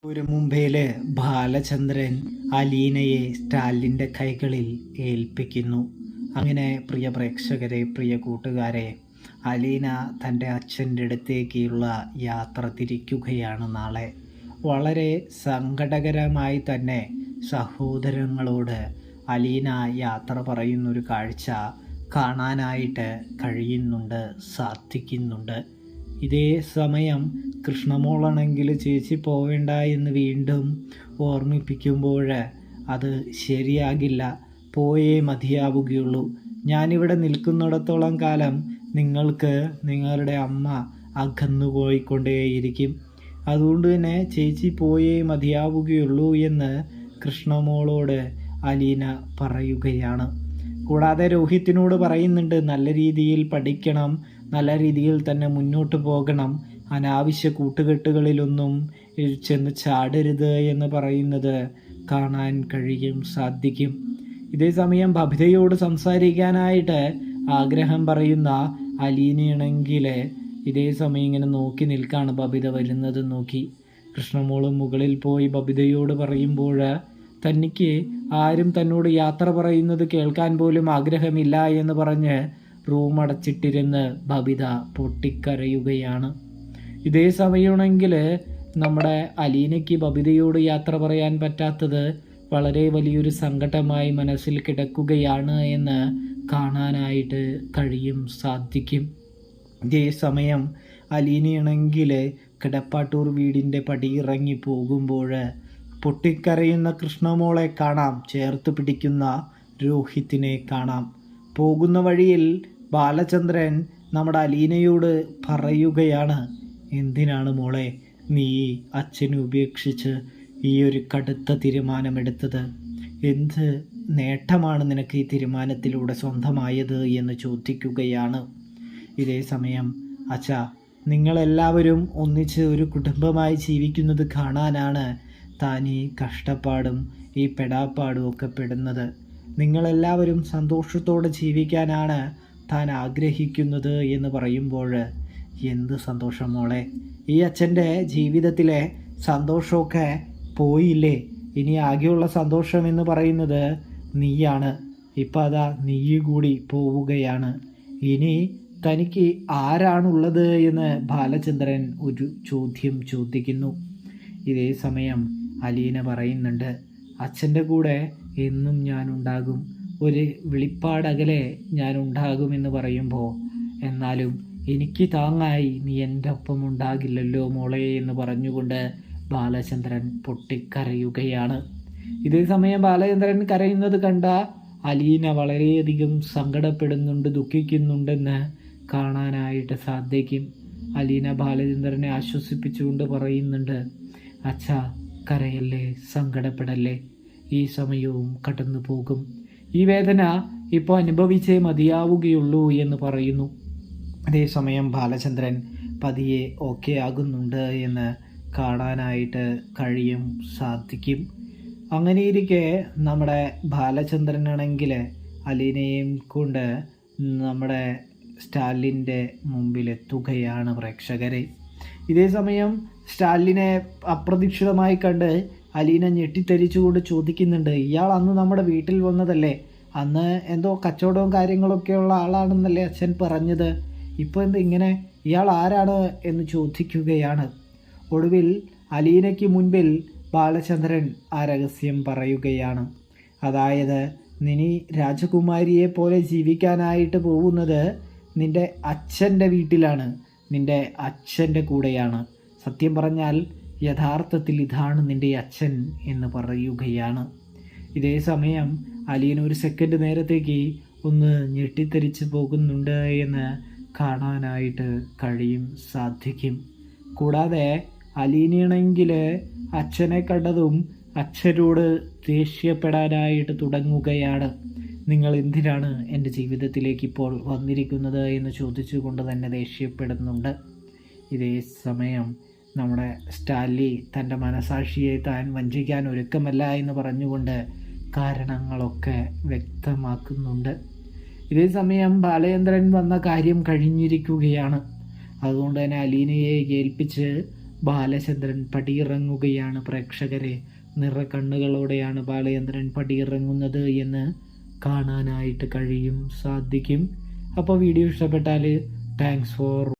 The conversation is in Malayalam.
ഒരു മുംബൈയില് ബാലചന്ദ്രൻ അലീനയെ സ്റ്റാലിൻ്റെ കൈകളിൽ ഏൽപ്പിക്കുന്നു. അങ്ങനെ പ്രിയ പ്രേക്ഷകരെ, പ്രിയ കൂട്ടുകാരെ, അലീന തൻ്റെ അച്ഛൻ്റെ അടുത്തേക്കുള്ള യാത്ര തിരിക്കുകയാണ് നാളെ. വളരെ സങ്കടകരമായി തന്നെ സഹോദരങ്ങളോട് അലീന യാത്ര പറയുന്നൊരു കാഴ്ച കാണാനായിട്ട് കഴിയുന്നുണ്ട്, സാധിക്കുന്നുണ്ട്. ഇതേ സമയം കൃഷ്ണമോളാണെങ്കിൽ ചേച്ചി പോവേണ്ട എന്ന് വീണ്ടും ഓർമ്മിപ്പിക്കുമ്പോൾ അത് ശരിയാകില്ല, പോയേ മതിയാവുകയുള്ളൂ. ഞാനിവിടെ നിൽക്കുന്നിടത്തോളം കാലം നിങ്ങൾക്ക് നിങ്ങളുടെ അമ്മ അകന്നു പോയിക്കൊണ്ടേയിരിക്കും. അതുകൊണ്ട് തന്നെ ചേച്ചി പോയേ മതിയാവുകയുള്ളൂ എന്ന് കൃഷ്ണമോളോട് അലീന പറയുകയാണ്. കൂടാതെ രോഹിത്തിനോട് പറയുന്നുണ്ട്, നല്ല രീതിയിൽ പഠിക്കണം, നല്ല രീതിയിൽ തന്നെ മുന്നോട്ട് പോകണം, അനാവശ്യ കൂട്ടുകെട്ടുകളിലൊന്നും ചെന്ന് ചാടരുത് എന്ന് പറയുന്നത് കാണാൻ സാധിക്കും. ഇതേ സമയം ബബിതയോട് സംസാരിക്കാനായിട്ട് ആഗ്രഹം പറയുന്ന അലീനയാണെങ്കിൽ ഇതേ സമയം ഇങ്ങനെ നോക്കി നിൽക്കാണ് ബബിത വരുന്നത് നോക്കി. കൃഷ്ണമോളും മുകളിൽ പോയി ബബിതയോട് പറയുമ്പോൾ തനിക്ക് ആരും തന്നോട് യാത്ര പറയുന്നത് കേൾക്കാൻ പോലും ആഗ്രഹമില്ല എന്ന് പറഞ്ഞ് റൂം അടച്ചിട്ടിരുന്ന് ബബിത പൊട്ടിക്കരയുകയാണ്. ഇതേ സമയമാണെങ്കിൽ നമ്മുടെ അലീനയ്ക്ക് ബബിതയോട് യാത്ര പറയാൻ പറ്റാത്തത് വളരെ വലിയൊരു സങ്കടമായി മനസ്സിൽ കിടക്കുകയാണ് എന്ന് കാണാനായിട്ട് സാധിക്കും. ഇതേ സമയം അലീനയാണെങ്കിൽ കിടപ്പാട്ടൂർ വീടിൻ്റെ പടിയിറങ്ങി പോകുമ്പോൾ പൊട്ടിക്കരയുന്ന കൃഷ്ണമോളെ കാണാം, ചേർത്ത് പിടിക്കുന്ന രോഹിത്തിനെ കാണാം. പോകുന്ന വഴിയിൽ ബാലചന്ദ്രൻ നമ്മുടെ അലീനയോട് പറയുകയാണ്, എന്തിനാണ് മോളെ നീ അച്ഛനെ ഉപേക്ഷിച്ച് ഈ ഒരു കടുത്ത തീരുമാനമെടുത്തത്? എന്ത് നേട്ടമാണ് നിനക്ക് ഈ തീരുമാനത്തിലൂടെ സ്വന്തമായത് എന്ന് ചോദിക്കുകയാണ്. ഇതേ സമയം അച്ഛാ, നിങ്ങളെല്ലാവരും ഒന്നിച്ച് ഒരു കുടുംബമായി ജീവിക്കുന്നത് കാണാനാണ് താൻ ഈ കഷ്ടപ്പാടും ഈ പെടാപ്പാടും ഒക്കെ പെടുന്നത്. നിങ്ങളെല്ലാവരും സന്തോഷത്തോടെ ജീവിക്കാനാണ് താൻ ആഗ്രഹിക്കുന്നത് എന്ന് പറയുമ്പോൾ എന്ത് സന്തോഷം മോളെ, ഈ അച്ഛൻ്റെ ജീവിതത്തിലെ സന്തോഷമൊക്കെ പോയില്ലേ? ഇനി ആകെയുള്ള സന്തോഷം എന്ന് പറയുന്നത് നീയാണ്. ഇപ്പം അതാ നീ കൂടി പോവുകയാണ്. ഇനി തനിക്ക് ആരാണുള്ളത് എന്ന് ബാലചന്ദ്രൻ ഒരു ചോദ്യം ചോദിക്കുന്നു. ഇതേ സമയം അലീന പറയുന്നുണ്ട്, അച്ഛൻ്റെ കൂടെ എന്നും ഞാനുണ്ടാകും, ഒരു വിളിപ്പാടകലെ ഞാനുണ്ടാകുമെന്ന് പറയുമ്പോൾ എന്നാലും എനിക്ക് താങ്ങായി നീ എൻ്റെ ഒപ്പം ഉണ്ടാകില്ലല്ലോ മോളെ എന്ന് പറഞ്ഞുകൊണ്ട് ബാലചന്ദ്രൻ പൊട്ടിക്കരയുകയാണ്. ഇതേ സമയം ബാലചന്ദ്രൻ കരയുന്നത് കണ്ട അലീന വളരെയധികം സങ്കടപ്പെടുന്നുണ്ട്, ദുഃഖിക്കുന്നുണ്ടെന്ന് കാണാനായിട്ട് സാധിക്കും. അലീന ബാലചന്ദ്രനെ ആശ്വസിപ്പിച്ചുകൊണ്ട് പറയുന്നുണ്ട്, അച്ഛാ കരയല്ലേ, സങ്കടപ്പെടല്ലേ, ഈ സമയവും കടന്നു പോകും, ഈ വേദന ഇപ്പോൾ അനുഭവിച്ചേ മതിയാവുകയുള്ളൂ എന്ന് പറയുന്നു. അതേസമയം ബാലചന്ദ്രൻ പതിയെ ഓക്കെ ആകുന്നുണ്ട് എന്ന് കാണാനായിട്ട് സാധിക്കും. അങ്ങനെയിരിക്കെ നമ്മുടെ ബാലചന്ദ്രനാണെങ്കിൽ അലീനയും കൊണ്ട് നമ്മുടെ സ്റ്റാലിൻ്റെ മുമ്പിലെത്തുകയാണ് പ്രേക്ഷകരെ. ഇതേ സമയം സ്റ്റാലിനെ അപ്രതീക്ഷിതമായി കണ്ട് അലീന ഞെട്ടിത്തെരിച്ചുകൊണ്ട് ചോദിക്കുന്നുണ്ട്, ഇയാൾ അന്ന് നമ്മുടെ വീട്ടിൽ വന്നതല്ലേ? അന്ന് എന്തോ കച്ചവടവും കാര്യങ്ങളൊക്കെയുള്ള ആളാണെന്നല്ലേ അച്ഛൻ പറഞ്ഞത്? ഇപ്പോൾ എന്താ ഇങ്ങനെ, ഇയാൾ ആരാണ് എന്ന് ചോദിക്കുകയാണ്. ഒടുവിൽ അലീനയ്ക്ക് മുൻപിൽ ബാലചന്ദ്രൻ ആ രഹസ്യം പറയുകയാണ്. അതായത് നീ രാജകുമാരിയെ പോലെ ജീവിക്കാനായിട്ട് പോകുന്നത് നിൻ്റെ അച്ഛൻ്റെ വീട്ടിലാണ്, നിൻ്റെ അച്ഛൻ്റെ കൂടെയാണ്. സത്യം പറഞ്ഞാൽ യഥാർത്ഥത്തിൽ ഇതാണ് നിൻ്റെ അച്ഛൻ എന്ന് പറയുകയാണ്. ഇതേ സമയം അലീന ഒരു സെക്കൻഡ് നേരത്തേക്ക് ഒന്ന് ഞെട്ടിത്തെറിച്ച് പോകുന്നുണ്ട് എന്ന് കാണാനായിട്ട് സാധിക്കും. കൂടാതെ അലീനയാണെങ്കിൽ അച്ഛനെ കണ്ടതും അച്ഛനോട് ദേഷ്യപ്പെടാനായിട്ട് തുടങ്ങുകയാണ്. നിങ്ങൾ എന്തിനാണ് എൻ്റെ ജീവിതത്തിലേക്ക് ഇപ്പോൾ വന്നിരിക്കുന്നത് എന്ന് ചോദിച്ചുകൊണ്ട് തന്നെ ദേഷ്യപ്പെടുന്നുണ്ട്. ഇതേ സമയം നമ്മുടെ സ്റ്റാലി തൻ്റെ മനസാക്ഷിയെ താൻ വഞ്ചിക്കാൻ ഒരുക്കമല്ല എന്ന് പറഞ്ഞുകൊണ്ട് കാരണങ്ങളൊക്കെ വ്യക്തമാക്കുന്നുണ്ട്. ഇതേ സമയം ബാലചന്ദ്രൻ വന്ന കാര്യം കഴിഞ്ഞിരിക്കുകയാണ്. അതുകൊണ്ട് തന്നെ അലീനയെ ഏൽപ്പിച്ച് ബാലചന്ദ്രൻ പടിയിറങ്ങുകയാണ്. പ്രേക്ഷകരെ, നിറകണ്ണുകളോടെയാണ് ബാലചന്ദ്രൻ പടിയിറങ്ങുന്നത് എന്ന് കാണാനായിട്ട് സാധിക്കും. അപ്പോൾ വീഡിയോ ഇഷ്ടപ്പെട്ടാൽ താങ്ക്സ് ഫോർ